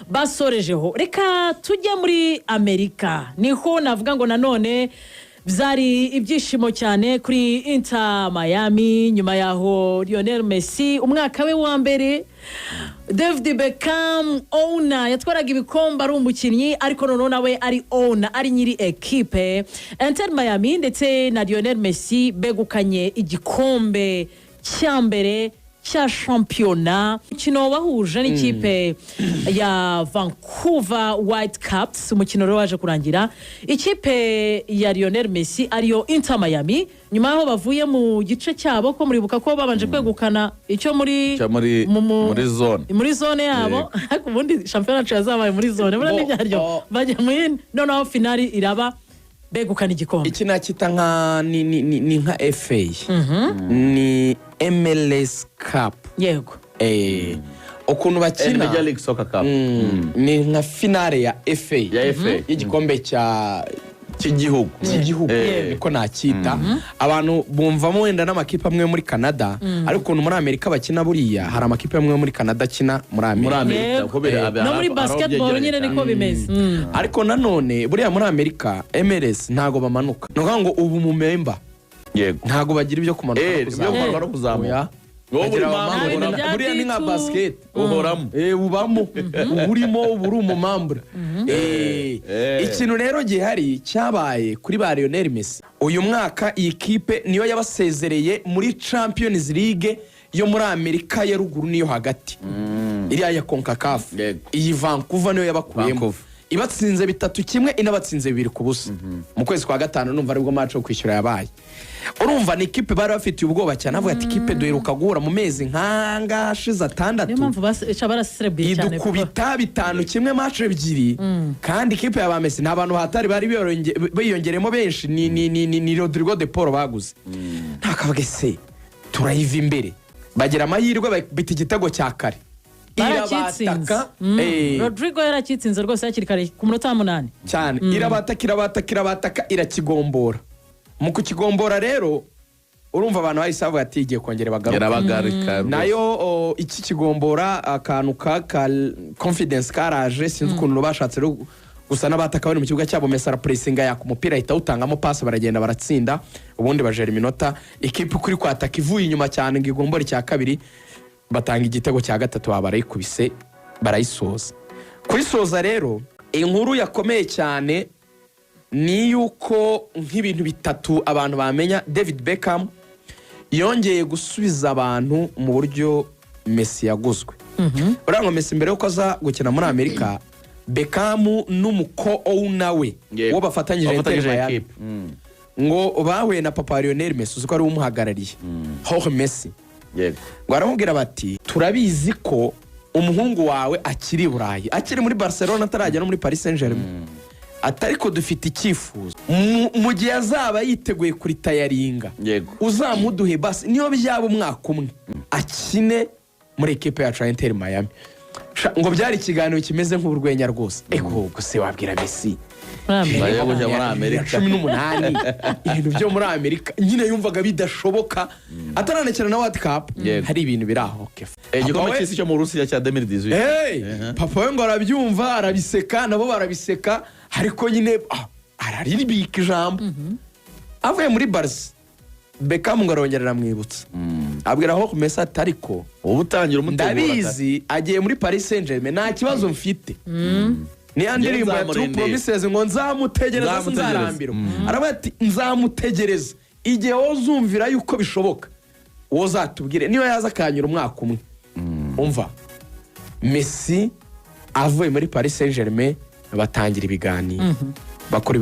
basorejeho. Reka tujye muri Amerika, niho navuga ngo nanone byari ibyishimo cyane kuri Inter Miami nyuma yaho Lionel Messi umwaka we wa mbere, David Beckham owner yatwaraga ibikombe ari umukinnyi ariko noneho nawe ari owner ari nyiri equipe Inter Miami, ndetse na Lionel Messi begukanye igikombe cya mbere cya shampiyona. Umukino wahuje n'ikipe ya Vancouver Whitecaps, umukino rero waje kurangira ikipe ya Lionel Messi ariyo Inter Miami nyuma yaho bavuye mu gice cyabo ko muribuka ko babanje kwegukana icyo muri zone yabo, ariko ubundi shampiyona yazabaye muri zone bura n'ibyaryo bajya mu yindi, noneho finali iraba begukana igikombe. Iki nakita nka ni nka FA ni MLS Cup. Yego. Ukuntu bakina Major League Soccer Cup. Ni nka finale ya FA y'igikombe cy'igihugu niko nakita. Abantu bumvamo wenda n'amakipe amwe muri Canada, ariko ukuntu muri Amerika bakina buriya hari amakipe amwe muri Canada akina muri Amerika. No muri basketball nyine niko bimeze. Ariko nanone buriya muri Amerika MLS ntago bamanuka. Nukuvuga ngo ubu mu member ntago bagira ibyo kumanuka no kuzamuka. Buriya ni nka basket uhoramo ubamo urimo uri umumambura. Ikintu rero gihari cyabaye kuri ba Lionel Messi uyu mwaka, iyi kipe niyo yabasezereye muri Champions League yo muri Amerika ya ruguru niyo hagati, iriya ya CONCACAF. Iyi Vancouver niyo yabakuyemo, ibatsinze 3-1 inabatsinze 2-0 mu kwezi kwa gatanu. Numva aribwo match yo kwishyura yabaye. Urumva ni ikipe bari bafitiye ubwoba cyane, avuga ati ikipe duheruka guhura mu mezi nkanga ashize 6, niyo mpamvu baraselebrate cyane idukubita 5-1 match ebyiri. kandi ikipe ya ba Messi n'abantu hatari bari biyongeremo benshi, ni Rodrigo de Paul baguze. Ntakavuge se turayiva imbere, bagira amahirwe bita igitego cya kare irabataka. Rodrigo yarakitsinze rwose yakiri kare ku munota 8 cyane. irabataka irakigombora. Mu kukigombora rero urumva abantu bahise bavuga ati igiye kongera bagaruka. Nayo iki kigombora akantu ka confidence karaje, sinzi ukuntu bashatse gusa n'abataka bari mu kibuga cyabo. Messi arapressinga ya ku mupira ahita utangamo pass, baragenda baratsinda, ubundi bajera iminota. Ikipe kuri kwataka ivuye inyuma cyane ngo igombora icya kabiri, batanga igitego cya gatatu barayikubise barayisoza. Kuyisoza rero inkuru yakomeye cyane ni yuko nk'ibintu bitatu abantu bamenya. David Beckham yongeye gusubiza abantu mu buryo Messi yaguzwe. Urango Messi mbere yuko aza gukina muri Amerika, Beckham n'umuko owner we wo bafatanyije ngo bahuye na papa Lionel Messi, uzi ko ari umuhagarariye Jorge Messi. ngo aramubwira bati turabizi ko umuhungu wawe akiri Burayi, akiri muri Barcelona, atarajya no muri Paris Saint-Germain. Atariko dufite icyifuzo mu gihe azaba yiteguye kuri tayaringa, uzamuduhe basi niyo byaba umwaka umwe akine muri equipe ya Inter Miami. Ngo byari ikiganiro kimeze nk'urwenya rwose. Ego se wabwira Messi bayo kujya muri Amerika 18 ibintu byo muri Amerika nyine yumvaga bidashoboka, ataranekera na World Cup. Hari ibintu biraho igikombe cy'isi cyo mu Rusiya cya 2018. Papa we ngo arabyumva, arabiseka, nabo barabiseka, ariko nyine arariribika ijambo. Avuye muri Barca, Beckham ngo arongerera mwibutsa, abwira aho Messi atariko ubutangira umutegura, ndabizi agiye muri Paris Saint-Germain nta kibazo mfite. Ni andirimbo ya True Promises ngo nzamutegereza sinzarambirwa. Aravuga ati nzamutegereza igihe wozumvira yuko bishoboka wozatubwire niyo yaza kanyura umwaka umwe. Umva Messi avuye muri Paris Saint-Germain, batangira ibiganiro, bakora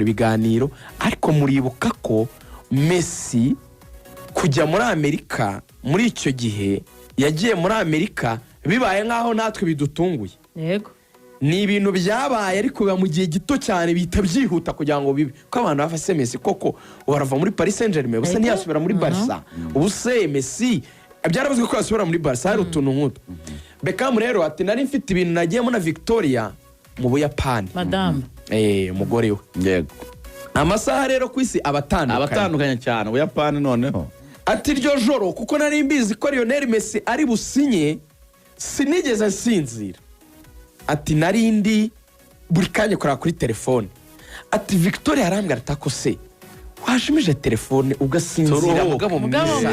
ibiganiro, ariko muribuka ko Messi kujya muri Amerika muri icyo gihe yagiye muri Amerika bibaye nkaho natwe bidutunguye. Yego, ni ibintu byabaye ariko mu gihe gito cyane bita byihuta kugira ngo bibe ko abantu bafase Messi koko barava muri Paris Saint-Germain busa ntiyasubira muri Barca. Ubuse Messi byarabuzwe ko yasubira muri Barca, hari utuntu nk'utu. Beckham rero ati nari mfite ibintu nagiyemo na Victoria mu Buyapani, madame umugore we. Yego, amasaha rero ku isi abatandukanye cyane Buyapani. Noneho ati iryo joro kuko nari mbizi ko Lionel Messi ari businye, sinigeze nsinzira. ati narindi buri kanya kora kuri telefone ati Victoria arambwira atako se washimije telefone ugasinzira mugabo mwiza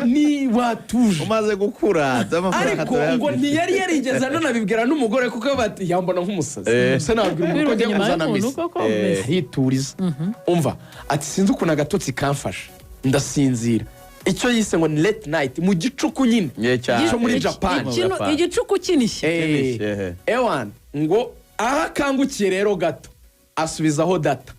ni watuje umaze gukura ariko ngo ntiyari yarigeze ananabibwira n'umugore kuko bati yambona nk'umusazi se nabwira umugore njye kuzana Messi hituriza umva ati sinzi ukuntu agatotsi kamfasha ndasinzira icyo yise ngo ni late night mu gicuku nyine cyo muri Japan igicuku kinishye ewan ngo ahakangukiye rero gato asubizaho data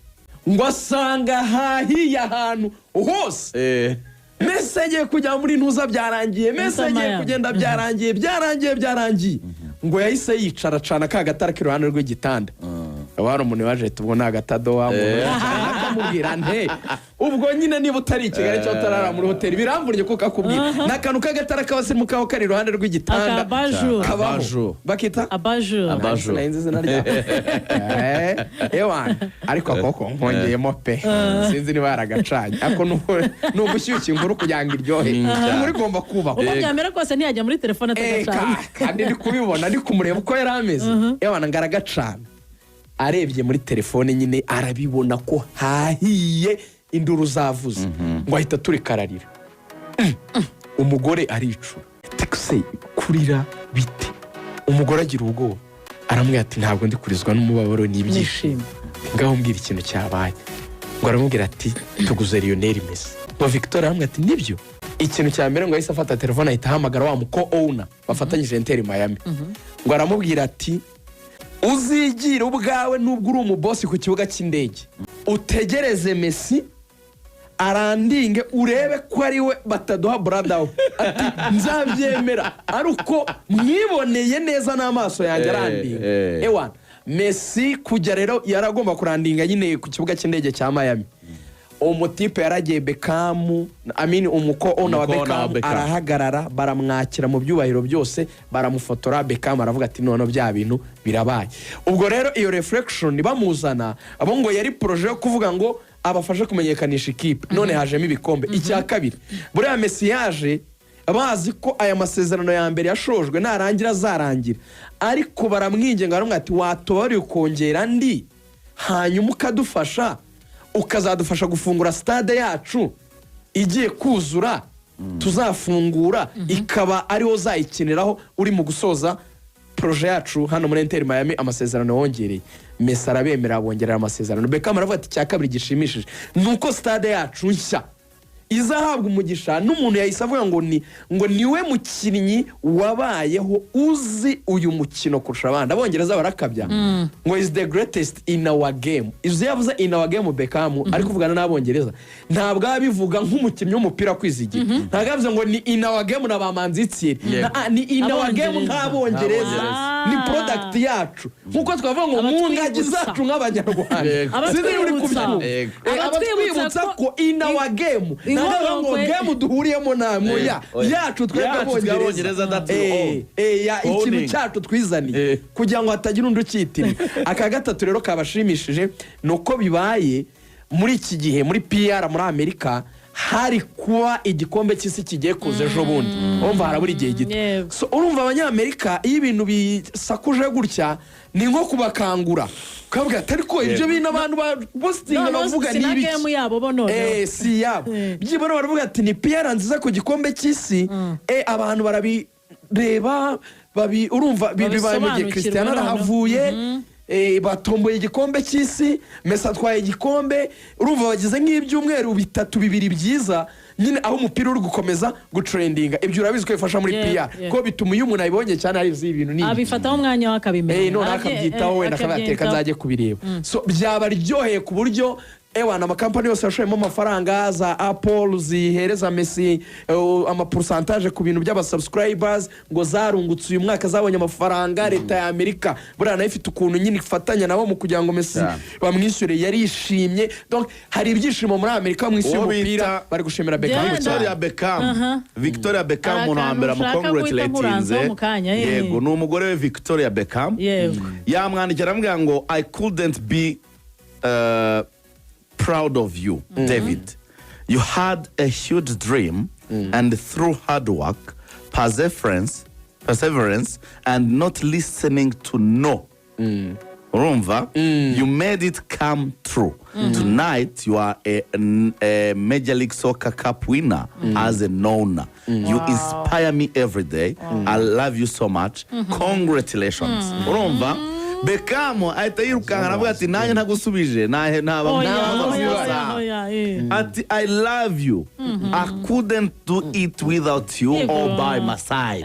ngo asanga hahiye ahantu hose Messi agiye kujya muri ntuza byarangiye Messi agiye kugenda byarangiye ngo yahise yicara cana ka gatara k'iruhande rw'igitanda wari umuntu waje tubwo nta gatado akamubwira nte ubwo nyine niba utari i Kigali cyangwa utarara muri hoteli biramvunye kuko akubwira n'akantu k'agatara k'abasirimu kaho kari iruhande rw'igitanda kabaho bakita abajur narinzi izina ryaho ewana ariko akoko nkongeyemo pe sinzi niba yaragacanye ariko ni ugushyushya inkuru kugira ngo iryohe inkuru igomba kubaho uko byamera kose ntiyajya muri telefone atagacanye kandi ndi kubibona ndi kumureba uko yari ameze ewana ngaragacana arebye muri telefone nyine arabibona ko hahiye induru zavuze ngo ahita turikararira umugore aricura tekuse kurira bite umugore agira ubwoba aramubwira ati ntabwo ndi kurizwa n'umubabaro n'ibyishimo ngaho mbwira ikintu cyabaye ngo aramubwira ati tuguze Lionel Messi ngo Victoria aramubwira ati nibyo ikintu cya mbere ngo ahise afata telefone ahita ahamagara wa muko owner bafatanyije Inter Miami ngo aramubwira ati uzigira ubwawe nubwo uri umubosi ku kibuga cy'indege utegereze Messi arandinge urebe ko ari we bataduha bradaho ati nzabyemera aruko mwiboneye neza n'amaso yanjye arandinga ewana Messi kujya rero yaragomba kurandinga nyine ku kibuga cy'indege cya Miami umutipe yaragiye Beckham umuko ona wa Beckham arahagarara baramwakira mu byubahiro byose baramufotora Beckham aravuga ati none bya bintu birabaye ubwo rero iyo reflection bamuzana abo ngo yari projet yo kuvuga ngo abafashe kumenyekanisha ikipe none hajemo ibikombe icya kabiri buriya Messi yaje bazi ko aya masezerano ya mbere yashojwe narangira azarangira ariko baramwingenga baramubwira ati watobari ukongera ndi hanyuma ukadufasha ukazadufasha gufungura stade yacu igiye kuzura tuzafungura ikaba ariho zayikiniraho uri mu gusoza projet yacu hano muri Inter Miami amasezerano wongereye Messi arabemera bongerera amasezerano Beckham aravuga ati cya kabiri gishimishije nuko stade yacu nshya izahabwa umugisha n'umuntu yahise avuga ngo niwe mukinnyi wabayeho uzi uyu mukino kurusha abandi abongereza barakabya ngo is the greatest in our game izo yavuze in our game Beckham ari kuvugana n'abongereza ntabwo abivuga nk'umukinnyi w'umupira kwizigira ntabwo yavuze ngo ni in our game na bamanzitsire ni in our game nk'abongereza ni product yacu nkuko twavuga ngo mu ngagi zacu nk'abanyarwanda sinzi uri kubyumva abatwibutsa ko in our game ngo game duhuriyemo namwe yacu twebwe abongereza ikintu cyacu twizaniye kugira ngo hatagira undi ukitira aka gatatu rero kabashimishije nuko bibaye muri iki gihe muri PR muri Amerika hari kuba igikombe cy'isi kigiye kuza ejo bundi urumva harabura igihe gito so urumva abanyamerika iyo ibintu bisakuje gutya ni nko kubakangura kabwa atari ko ibyo bintu abantu bostinga bavuga ni ibiki si yabo byibona baravuga ati ni PR nziza ku gikombe cy'isi abantu barabireba urumva bibaye mu gihe Cristiano arahavuye batomboye igikombe cy'isi Messi atwaye igikombe urumva bagize nk'ibyumweru bitatu bibiri byiza nyine aho umupira uri gukomeza gutrendinga ibyo urabizi ko bifasha muri PR ko bituma uyu umuntu abibonye cyane ari ibintu ni abifataho umwanya wakabimenya none akabyitaho wenda akabateka nzaje kubireba so byaba ryoheye ku buryo ewana amakampani yose yashoyemo amafaranga za Apple zihereza Messi ama pourcentage ku bintu by'aba subscribers ngo zarungutse uyu mwaka zabonye amafaranga leta ya Amerika buriya nayo ifite ukuntu nyine ifatanya nabo mu kugira ngo Messi bamwishyure yarishimye donc hari ibyishimo muri Amerika mu isi y'umupira bari gushimira Victoria Beckham umuntu wa mbere amukongratulatinze yego ni umugore we Victoria Beckham yamwandikira aramubwira ngo I couldn't be proud of you, David. You had a huge dream and through hard work, perseverance, perseverance and not listening to no. Urumva? You made it come true. Tonight you are a Major League Soccer Cup winner as a nona. You inspire me every day. I love you so much. Congratulations. Urumva? Beckham ahita yirukanka aravuga ati nanjye ntagusubije ati I love you. I couldn't do it without you or by my side.